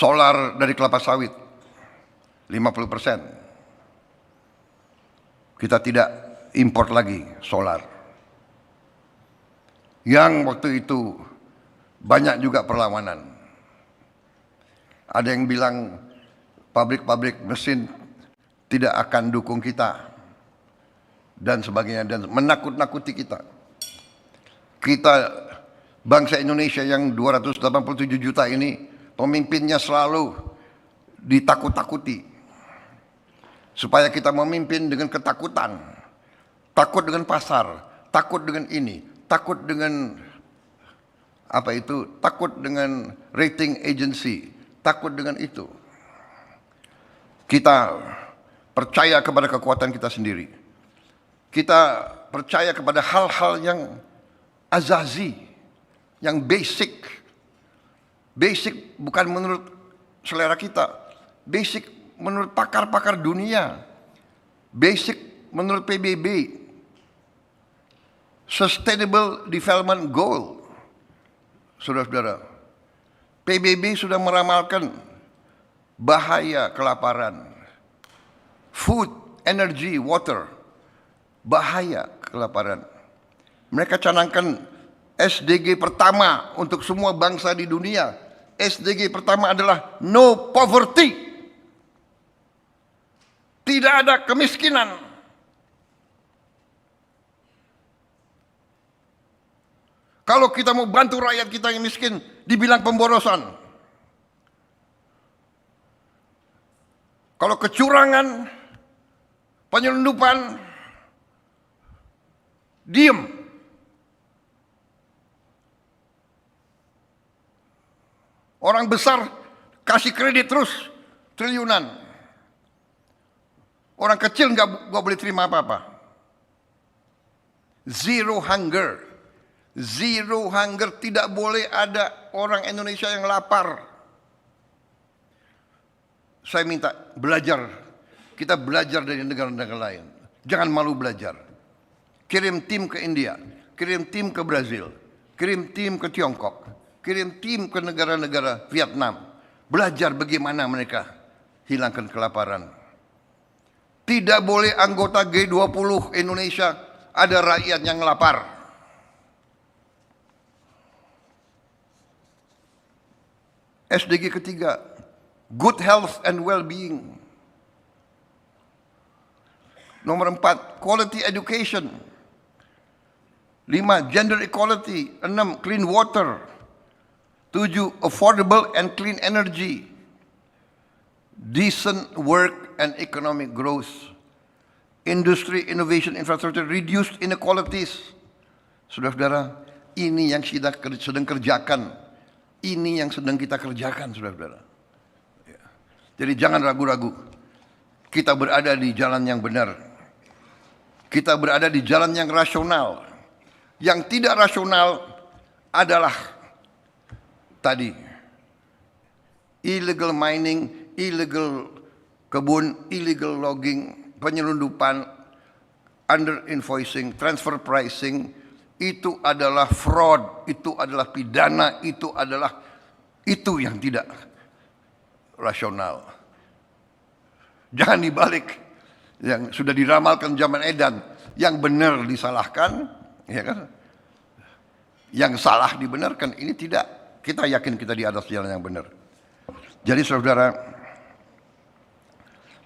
solar dari kelapa sawit 50%. Kita tidak import lagi solar. Yang waktu itu banyak juga perlawanan. Ada yang bilang pabrik-pabrik mesin tidak akan dukung kita dan sebagainya, dan menakut-nakuti kita. Kita bangsa Indonesia yang 287 juta ini, pemimpinnya selalu ditakut-takuti supaya kita memimpin dengan ketakutan, takut dengan pasar, takut dengan ini, takut dengan apa itu, takut dengan rating agency, takut dengan itu. Kita percaya kepada kekuatan kita sendiri. Kita percaya kepada hal-hal yang azazi, yang basic. Basic bukan menurut selera kita, basic menurut pakar-pakar dunia, basic menurut PBB, Sustainable Development Goal. Saudara-saudara, PBB sudah meramalkan bahaya kelaparan, food, energy, water, bahaya kelaparan. Mereka canangkan SDG pertama untuk semua bangsa di dunia. SDG pertama adalah no poverty. Tidak ada kemiskinan. Kalau kita mau bantu rakyat kita yang miskin, dibilang pemborosan. Kalau kecurangan, penyelundupan, diem. Orang besar kasih kredit terus triliunan. Orang kecil nggak boleh terima apa-apa. Zero hunger. Zero hunger, tidak boleh ada orang Indonesia yang lapar. Saya minta belajar. Kita belajar dari negara-negara lain. Jangan malu belajar. Kirim tim ke India, kirim tim ke Brazil, kirim tim ke Tiongkok, kirim tim ke negara-negara Vietnam. Belajar bagaimana mereka hilangkan kelaparan. Tidak boleh anggota G20 Indonesia ada rakyat yang lapar. SDG ketiga, good health and well-being. Nomor 4, quality education. 5, gender equality. 6, clean water. 7, affordable and clean energy. Decent work and economic growth. Industry, innovation, infrastructure, reduced inequalities. Saudara-saudara, ini yang kita sedang kerjakan. Ini yang sedang kita kerjakan, saudara-saudara. Jadi jangan ragu-ragu. Kita berada di jalan yang benar. Kita berada di jalan yang rasional. Yang tidak rasional adalah tadi illegal mining, illegal kebun, illegal logging, penyelundupan, under invoicing, transfer pricing. Itu adalah fraud, itu adalah pidana, itu yang tidak rasional. Jangan dibalik, yang sudah diramalkan zaman edan, yang benar disalahkan, ya kan? Yang salah dibenarkan. Ini tidak. Kita yakin kita di atas jalan yang benar. Jadi saudara,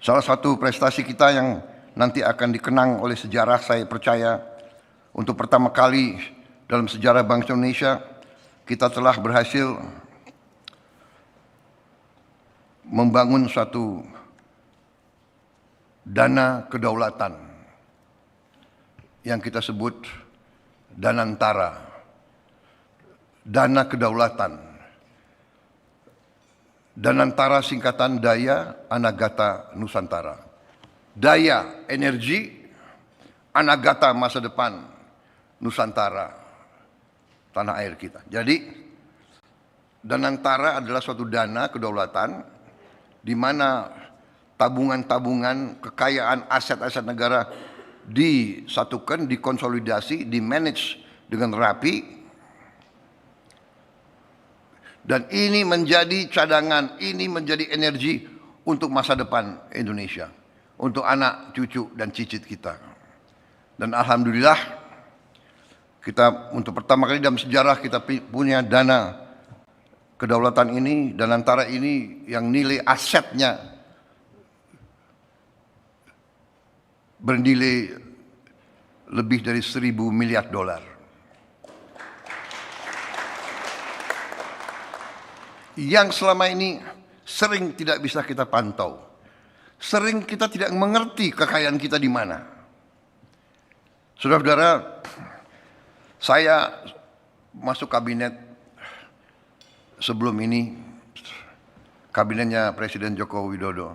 salah satu prestasi kita yang nanti akan dikenang oleh sejarah, saya percaya, untuk pertama kali dalam sejarah bangsa Indonesia, kita telah berhasil membangun suatu dana kedaulatan yang kita sebut Danantara. Dana kedaulatan. Danantara singkatan Daya Anagata Nusantara. Daya, energi, Anagata, masa depan Nusantara, tanah air kita. Jadi Danantara adalah suatu dana kedaulatan di mana tabungan-tabungan, kekayaan, aset-aset negara disatukan, dikonsolidasi, dimanage dengan rapi, Dan ini menjadi cadangan, ini menjadi energi untuk masa depan Indonesia. Untuk anak, cucu, dan cicit kita. Dan alhamdulillah, kita untuk pertama kali dalam sejarah kita punya dana kedaulatan ini, dan antara ini yang nilai asetnya bernilai lebih dari 1.000 miliar dolar. Yang selama ini sering tidak bisa kita pantau. Sering kita tidak mengerti kekayaan kita di mana. Saudara-saudara, saya masuk kabinet sebelum ini, kabinetnya Presiden Joko Widodo.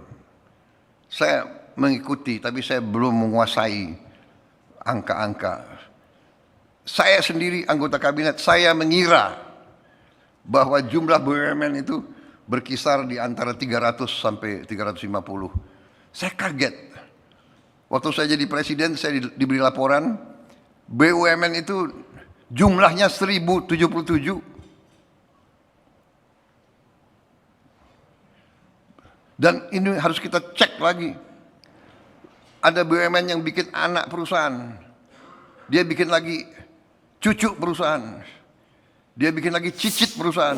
Saya mengikuti, tapi saya belum menguasai angka-angka. Saya sendiri anggota kabinet, saya mengira bahwa jumlah BUMN itu berkisar di antara 300 sampai 350. Saya kaget. Waktu saya jadi presiden, saya diberi laporan, BUMN itu jumlahnya 1.077. Dan ini harus kita cek lagi. Ada BUMN yang bikin anak perusahaan. Dia bikin lagi cucu perusahaan. Dia bikin lagi cicit perusahaan.